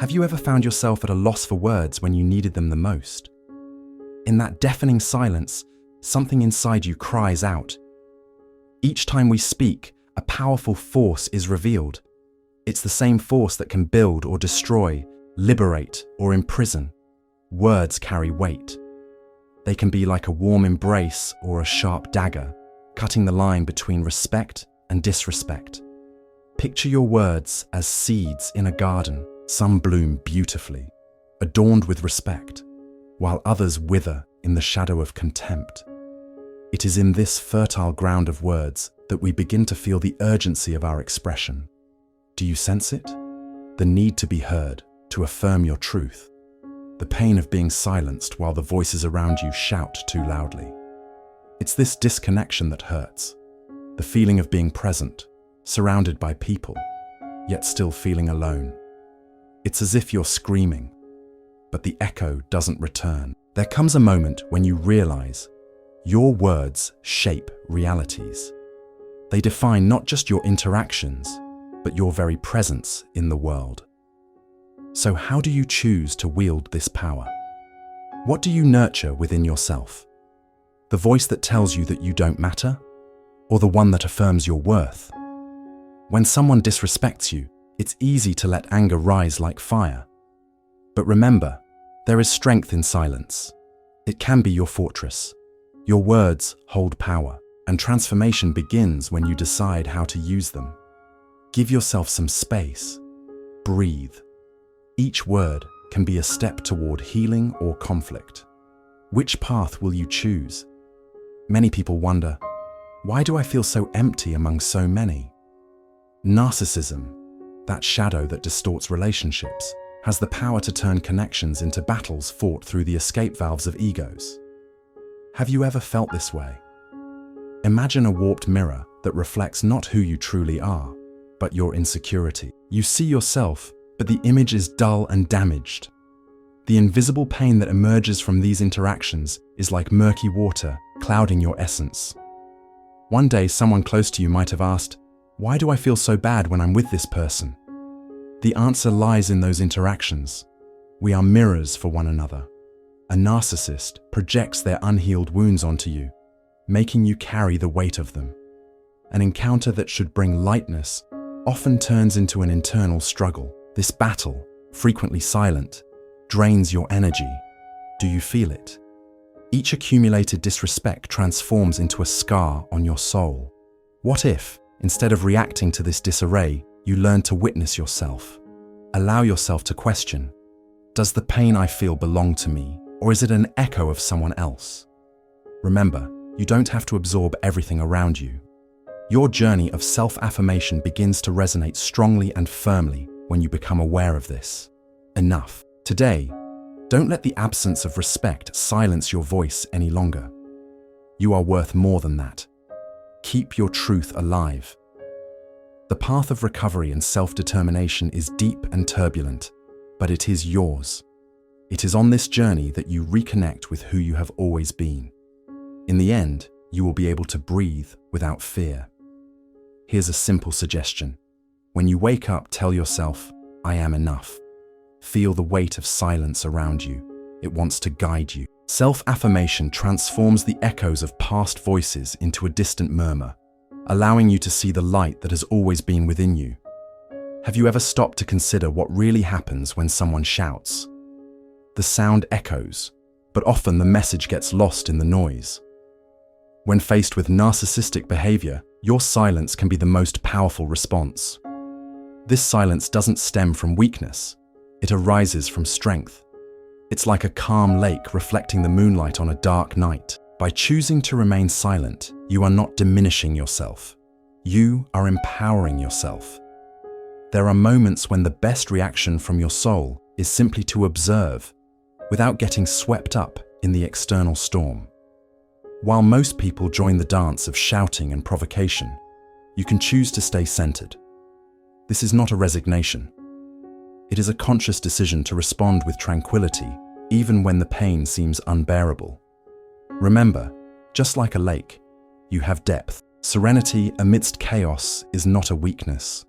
Have you ever found yourself at a loss for words when you needed them the most? In that deafening silence, something inside you cries out. Each time we speak, a powerful force is revealed. It's the same force that can build or destroy, liberate or imprison. Words carry weight. They can be like a warm embrace or a sharp dagger, cutting the line between respect and disrespect. Picture your words as seeds in a garden. Some bloom beautifully, adorned with respect, while others wither in the shadow of contempt. It is in this fertile ground of words that we begin to feel the urgency of our expression. Do you sense it? The need to be heard, to affirm your truth. The pain of being silenced while the voices around you shout too loudly. It's this disconnection that hurts. The feeling of being present, surrounded by people, yet still feeling alone. It's as if you're screaming, but the echo doesn't return. There comes a moment when you realize your words shape realities. They define not just your interactions, but your very presence in the world. So how do you choose to wield this power? What do you nurture within yourself? The voice that tells you that you don't matter, or the one that affirms your worth? When someone disrespects you, it's easy to let anger rise like fire. But remember, there is strength in silence. It can be your fortress. Your words hold power, and transformation begins when you decide how to use them. Give yourself some space. Breathe. Each word can be a step toward healing or conflict. Which path will you choose? Many people wonder, why do I feel so empty among so many? Narcissism, that shadow that distorts relationships, has the power to turn connections into battles fought through the escape valves of egos. Have you ever felt this way? Imagine a warped mirror that reflects not who you truly are, but your insecurity. You see yourself, but the image is dull and damaged. The invisible pain that emerges from these interactions is like murky water, clouding your essence. One day, someone close to you might have asked, "Why do I feel so bad when I'm with this person?" The answer lies in those interactions. We are mirrors for one another. A narcissist projects their unhealed wounds onto you, making you carry the weight of them. An encounter that should bring lightness often turns into an internal struggle. This battle, frequently silent, drains your energy. Do you feel it? Each accumulated disrespect transforms into a scar on your soul. What if, instead of reacting to this disarray, you learn to witness yourself? Allow yourself to question, does the pain I feel belong to me, or is it an echo of someone else? Remember, you don't have to absorb everything around you. Your journey of self-affirmation begins to resonate strongly and firmly when you become aware of this. Enough. Today, don't let the absence of respect silence your voice any longer. You are worth more than that. Keep your truth alive. The path of recovery and self-determination is deep and turbulent, but it is yours. It is on this journey that you reconnect with who you have always been. In the end, you will be able to breathe without fear. Here's a simple suggestion. When you wake up, tell yourself, "I am enough." Feel the weight of silence around you. It wants to guide you. Self-affirmation transforms the echoes of past voices into a distant murmur, allowing you to see the light that has always been within you. Have you ever stopped to consider what really happens when someone shouts? The sound echoes, but often the message gets lost in the noise. When faced with narcissistic behavior, your silence can be the most powerful response. This silence doesn't stem from weakness. It arises from strength. It's like a calm lake reflecting the moonlight on a dark night. By choosing to remain silent, you are not diminishing yourself. You are empowering yourself. There are moments when the best reaction from your soul is simply to observe, without getting swept up in the external storm. While most people join the dance of shouting and provocation, you can choose to stay centered. This is not a resignation. It is a conscious decision to respond with tranquility, even when the pain seems unbearable. Remember, just like a lake, you have depth. Serenity amidst chaos is not a weakness.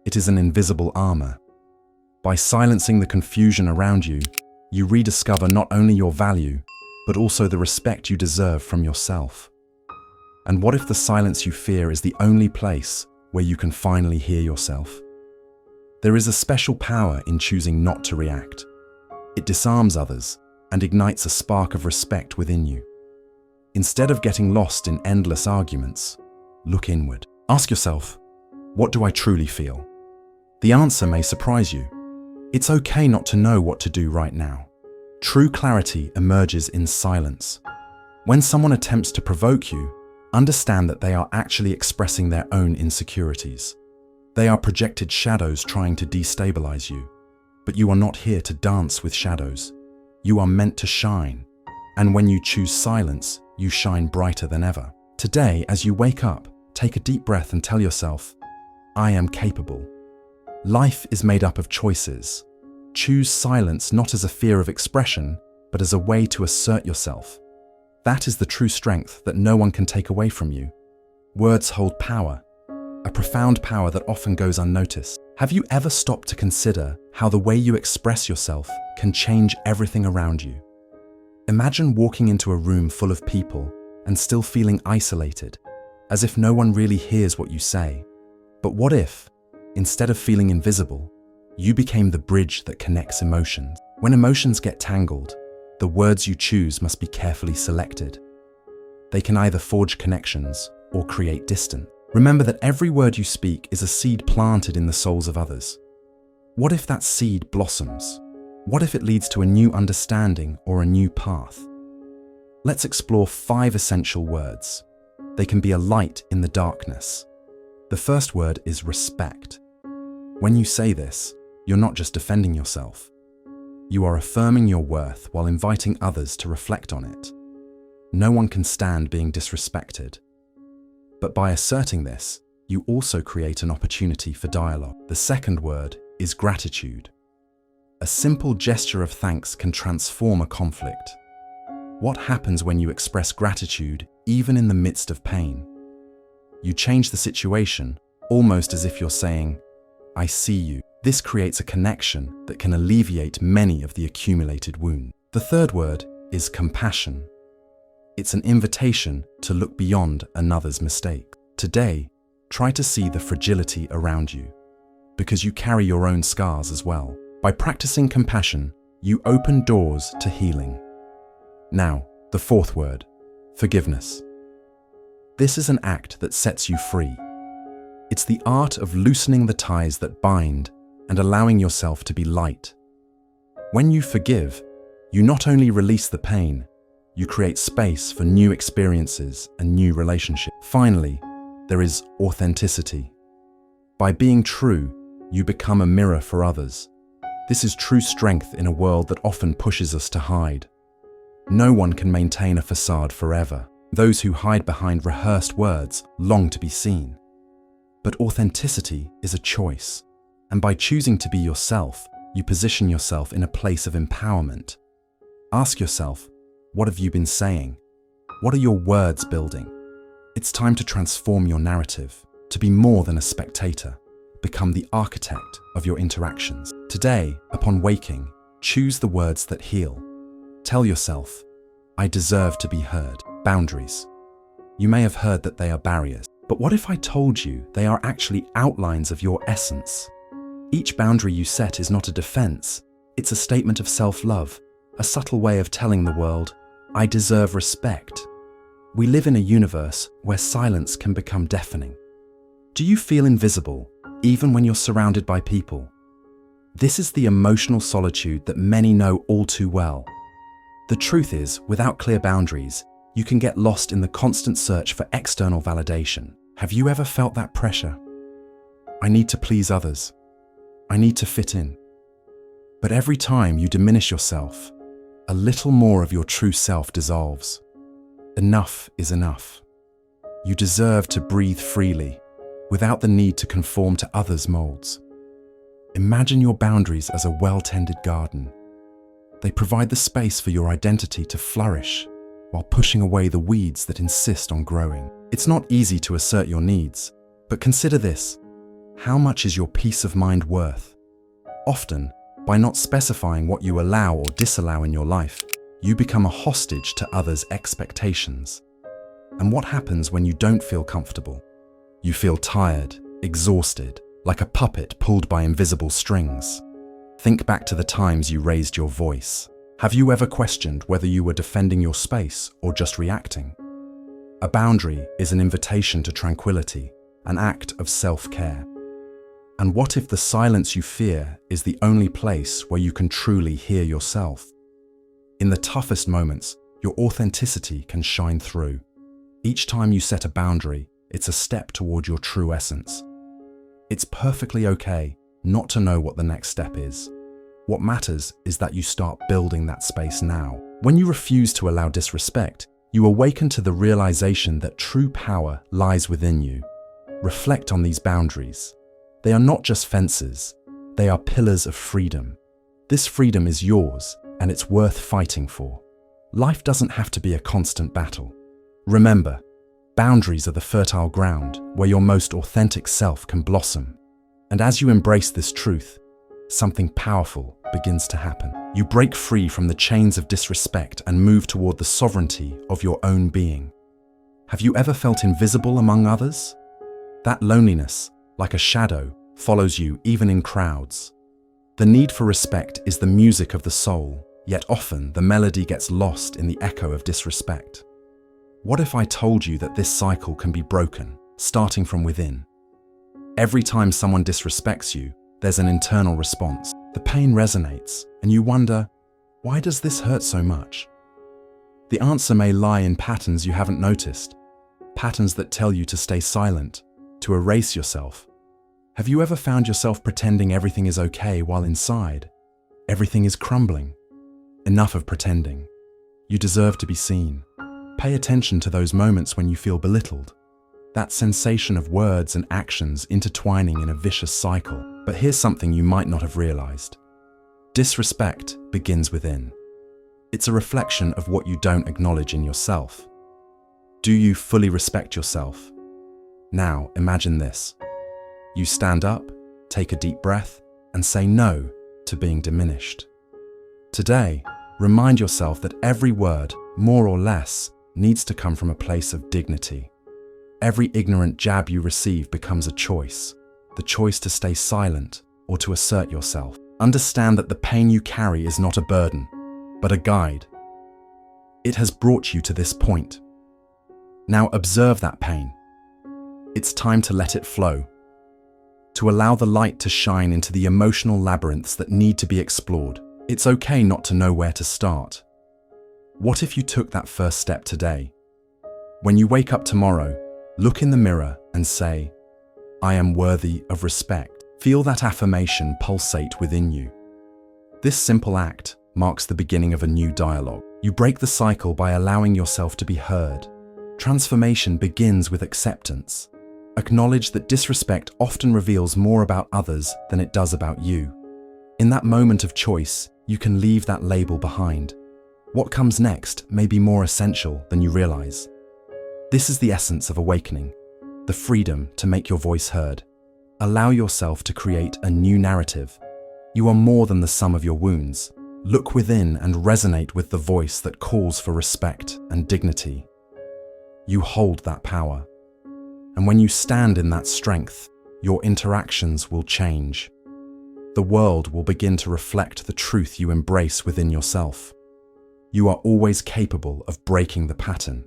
It is an invisible armor. By silencing the confusion around you, you rediscover not only your value, but also the respect you deserve from yourself. And what if the silence you fear is the only place where you can finally hear yourself? There is a special power in choosing not to react. It disarms others and ignites a spark of respect within you. Instead of getting lost in endless arguments, look inward. Ask yourself, what do I truly feel? The answer may surprise you. It's okay not to know what to do right now. True clarity emerges in silence. When someone attempts to provoke you, understand that they are actually expressing their own insecurities. They are projected shadows trying to destabilize you. But you are not here to dance with shadows. You are meant to shine. And when you choose silence, you shine brighter than ever. Today, as you wake up, take a deep breath and tell yourself, I am capable. Life is made up of choices. Choose silence not as a fear of expression, but as a way to assert yourself. That is the true strength that no one can take away from you. Words hold power, a profound power that often goes unnoticed. Have you ever stopped to consider how the way you express yourself can change everything around you? Imagine walking into a room full of people and still feeling isolated, as if no one really hears what you say. But what if, instead of feeling invisible, you became the bridge that connects emotions? When emotions get tangled, the words you choose must be carefully selected. They can either forge connections or create distance. Remember that every word you speak is a seed planted in the souls of others. What if that seed blossoms? What if it leads to a new understanding or a new path? Let's explore 5 essential words. They can be a light in the darkness. The first word is respect. When you say this, you're not just defending yourself. You are affirming your worth while inviting others to reflect on it. No one can stand being disrespected. But by asserting this, you also create an opportunity for dialogue. The second word is gratitude. A simple gesture of thanks can transform a conflict. What happens when you express gratitude, even in the midst of pain? You change the situation, almost as if you're saying, I see you. This creates a connection that can alleviate many of the accumulated wounds. The third word is compassion. It's an invitation to look beyond another's mistake. Today, try to see the fragility around you, because you carry your own scars as well. By practicing compassion, you open doors to healing. Now, the fourth word, forgiveness. This is an act that sets you free. It's the art of loosening the ties that bind and allowing yourself to be light. When you forgive, you not only release the pain, you create space for new experiences and new relationships. Finally, there is authenticity. By being true, you become a mirror for others. This is true strength in a world that often pushes us to hide. No one can maintain a facade forever. Those who hide behind rehearsed words long to be seen. But authenticity is a choice, and by choosing to be yourself, you position yourself in a place of empowerment. Ask yourself, what have you been saying? What are your words building? It's time to transform your narrative, to be more than a spectator. Become the architect of your interactions. Today, upon waking, choose the words that heal. Tell yourself, I deserve to be heard. Boundaries. You may have heard that they are barriers, but what if I told you they are actually outlines of your essence? Each boundary you set is not a defense, it's a statement of self-love, a subtle way of telling the world, I deserve respect. We live in a universe where silence can become deafening. Do you feel invisible, even when you're surrounded by people? This is the emotional solitude that many know all too well. The truth is, without clear boundaries, you can get lost in the constant search for external validation. Have you ever felt that pressure? I need to please others. I need to fit in. But every time you diminish yourself, a little more of your true self dissolves. Enough is enough. You deserve to breathe freely, without the need to conform to others' molds. Imagine your boundaries as a well-tended garden. They provide the space for your identity to flourish, while pushing away the weeds that insist on growing. It's not easy to assert your needs, but consider this. How much is your peace of mind worth? Often, by not specifying what you allow or disallow in your life, you become a hostage to others' expectations. And what happens when you don't feel comfortable? You feel tired, exhausted, like a puppet pulled by invisible strings. Think back to the times you raised your voice. Have you ever questioned whether you were defending your space or just reacting? A boundary is an invitation to tranquility, an act of self-care. And what if the silence you fear is the only place where you can truly hear yourself? In the toughest moments, your authenticity can shine through. Each time you set a boundary, it's a step toward your true essence. It's perfectly okay not to know what the next step is. What matters is that you start building that space now. When you refuse to allow disrespect, you awaken to the realization that true power lies within you. Reflect on these boundaries. They are not just fences, they are pillars of freedom. This freedom is yours, and it's worth fighting for. Life doesn't have to be a constant battle. Remember, boundaries are the fertile ground where your most authentic self can blossom. And as you embrace this truth, something powerful begins to happen. You break free from the chains of disrespect and move toward the sovereignty of your own being. Have you ever felt invisible among others? That loneliness, like a shadow, follows you even in crowds. The need for respect is the music of the soul, yet often the melody gets lost in the echo of disrespect. What if I told you that this cycle can be broken, starting from within? Every time someone disrespects you, there's an internal response. The pain resonates, and you wonder, why does this hurt so much? The answer may lie in patterns you haven't noticed, patterns that tell you to stay silent, to erase yourself. Have you ever found yourself pretending everything is okay while inside everything is crumbling? Enough of pretending. You deserve to be seen. Pay attention to those moments when you feel belittled. That sensation of words and actions intertwining in a vicious cycle. But here's something you might not have realized. Disrespect begins within. It's a reflection of what you don't acknowledge in yourself. Do you fully respect yourself? Now, imagine this. You stand up, take a deep breath, and say no to being diminished. Today, remind yourself that every word, more or less, needs to come from a place of dignity. Every ignorant jab you receive becomes a choice. The choice to stay silent or to assert yourself. Understand that the pain you carry is not a burden, but a guide. It has brought you to this point. Now observe that pain. It's time to let it flow, to allow the light to shine into the emotional labyrinths that need to be explored. It's okay not to know where to start. What if you took that first step today? When you wake up tomorrow, look in the mirror and say, I am worthy of respect. Feel that affirmation pulsate within you. This simple act marks the beginning of a new dialogue. You break the cycle by allowing yourself to be heard. Transformation begins with acceptance. Acknowledge that disrespect often reveals more about others than it does about you. In that moment of choice, you can leave that label behind. What comes next may be more essential than you realize. This is the essence of awakening. The freedom to make your voice heard. Allow yourself to create a new narrative. You are more than the sum of your wounds. Look within and resonate with the voice that calls for respect and dignity. You hold that power. And when you stand in that strength, your interactions will change. The world will begin to reflect the truth you embrace within yourself. You are always capable of breaking the pattern.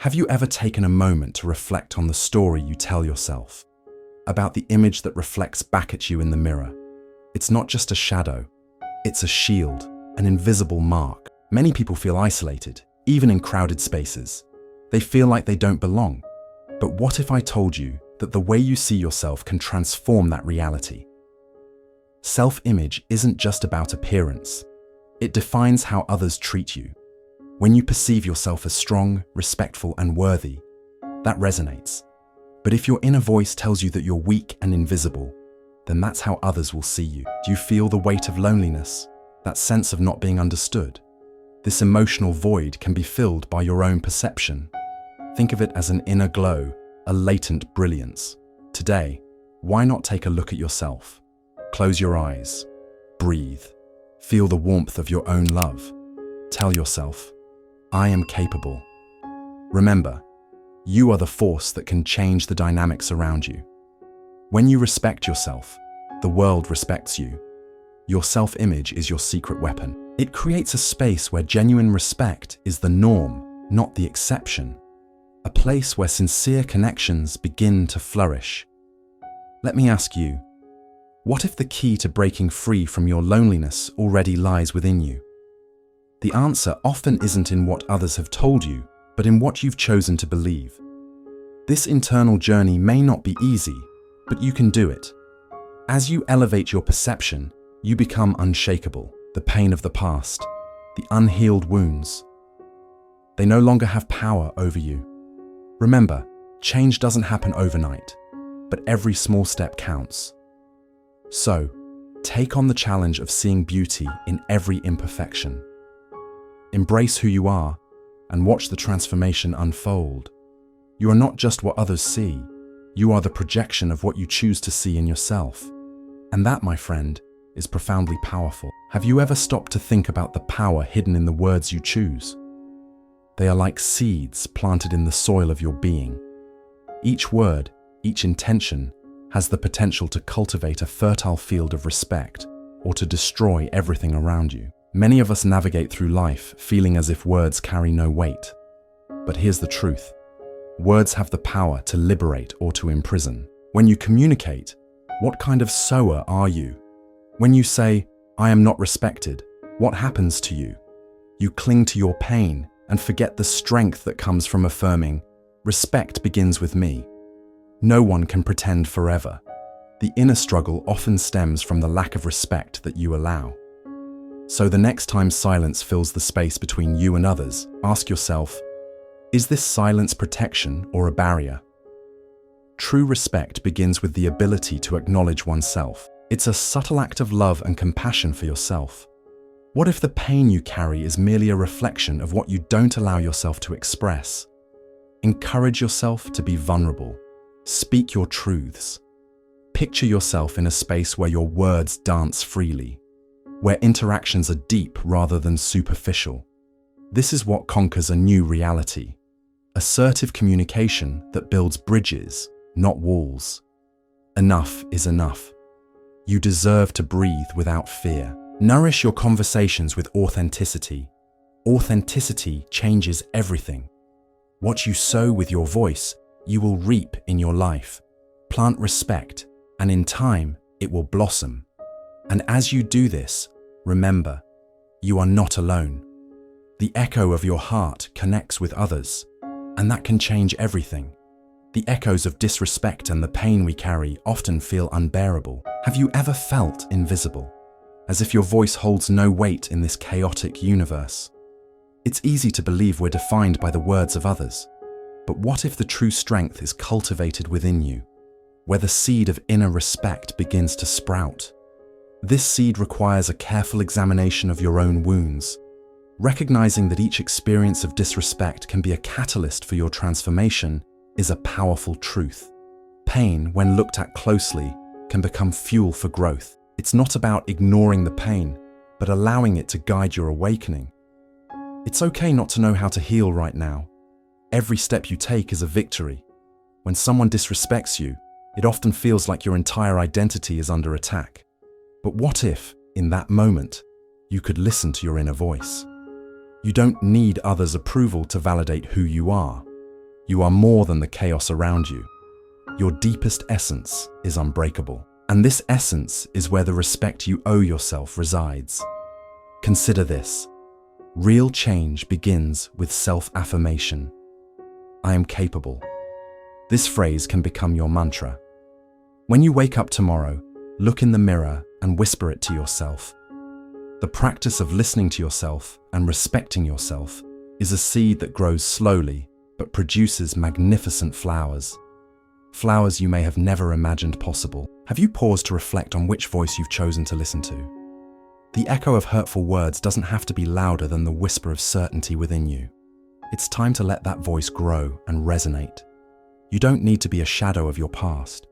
Have you ever taken a moment to reflect on the story you tell yourself? About the image that reflects back at you in the mirror? It's not just a shadow, it's a shield, an invisible mark. Many people feel isolated, even in crowded spaces. They feel like they don't belong. But what if I told you that the way you see yourself can transform that reality? Self-image isn't just about appearance. It defines how others treat you. When you perceive yourself as strong, respectful, and worthy, that resonates. But if your inner voice tells you that you're weak and invisible, then that's how others will see you. Do you feel the weight of loneliness? That sense of not being understood? This emotional void can be filled by your own perception. Think of it as an inner glow, a latent brilliance. Today, why not take a look at yourself? Close your eyes, breathe. Feel the warmth of your own love. Tell yourself, I am capable. Remember, you are the force that can change the dynamics around you. When you respect yourself, the world respects you. Your self-image is your secret weapon. It creates a space where genuine respect is the norm, not the exception. A place where sincere connections begin to flourish. Let me ask you, what if the key to breaking free from your loneliness already lies within you? The answer often isn't in what others have told you, but in what you've chosen to believe. This internal journey may not be easy, but you can do it. As you elevate your perception, you become unshakable. The pain of the past, the unhealed wounds, they no longer have power over you. Remember, change doesn't happen overnight, but every small step counts. So, take on the challenge of seeing beauty in every imperfection. Embrace who you are and watch the transformation unfold. You are not just what others see, you are the projection of what you choose to see in yourself. And that, my friend, is profoundly powerful. Have you ever stopped to think about the power hidden in the words you choose? They are like seeds planted in the soil of your being. Each word, each intention, has the potential to cultivate a fertile field of respect or to destroy everything around you. Many of us navigate through life feeling as if words carry no weight. But here's the truth. Words have the power to liberate or to imprison. When you communicate, what kind of sower are you? When you say, I am not respected, what happens to you? You cling to your pain and forget the strength that comes from affirming, respect begins with me. No one can pretend forever. The inner struggle often stems from the lack of respect that you allow. So the next time silence fills the space between you and others, ask yourself, is this silence protection or a barrier? True respect begins with the ability to acknowledge oneself. It's a subtle act of love and compassion for yourself. What if the pain you carry is merely a reflection of what you don't allow yourself to express? Encourage yourself to be vulnerable. Speak your truths. Picture yourself in a space where your words dance freely, where interactions are deep rather than superficial. This is what conquers a new reality. Assertive communication that builds bridges, not walls. Enough is enough. You deserve to breathe without fear. Nourish your conversations with authenticity. Authenticity changes everything. What you sow with your voice, you will reap in your life. Plant respect, and in time, it will blossom. And as you do this, remember, you are not alone. The echo of your heart connects with others, and that can change everything. The echoes of disrespect and the pain we carry often feel unbearable. Have you ever felt invisible? As if your voice holds no weight in this chaotic universe? It's easy to believe we're defined by the words of others. But what if the true strength is cultivated within you, where the seed of inner respect begins to sprout? This seed requires a careful examination of your own wounds, recognizing that each experience of disrespect can be a catalyst for your transformation is a powerful truth. Pain, when looked at closely, can become fuel for growth. It's not about ignoring the pain, but allowing it to guide your awakening. It's okay not to know how to heal right now. Every step you take is a victory. When someone disrespects you, it often feels like your entire identity is under attack. But what if, in that moment, you could listen to your inner voice? You don't need others' approval to validate who you are. You are more than the chaos around you. Your deepest essence is unbreakable. And this essence is where the respect you owe yourself resides. Consider this. Real change begins with self-affirmation. I am capable. This phrase can become your mantra. When you wake up tomorrow, look in the mirror and whisper it to yourself. The practice of listening to yourself and respecting yourself is a seed that grows slowly but produces magnificent flowers. Flowers you may have never imagined possible. Have you paused to reflect on which voice you've chosen to listen to? The echo of hurtful words doesn't have to be louder than the whisper of certainty within you. It's time to let that voice grow and resonate. You don't need to be a shadow of your past.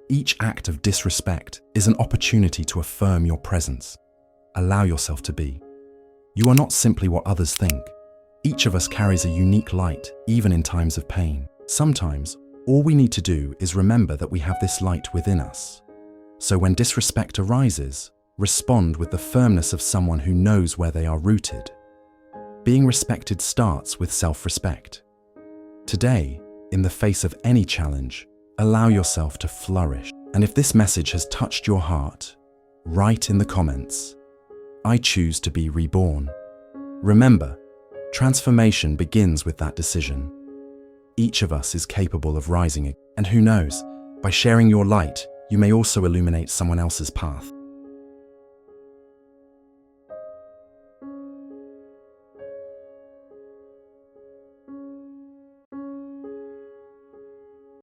Each act of disrespect is an opportunity to affirm your presence. allow yourself to be. You are not simply what others think. Each of us carries a unique light, even in times of pain. Sometimes, all we need to do is remember that we have this light within us. So when disrespect arises, respond with the firmness of someone who knows where they are rooted. Being respected starts with self-respect. Today, in the face of any challenge, allow yourself to flourish. And if this message has touched your heart, write in the comments, "I choose to be reborn." Remember, transformation begins with that decision. Each of us is capable of rising, and who knows, by sharing your light, you may also illuminate someone else's path.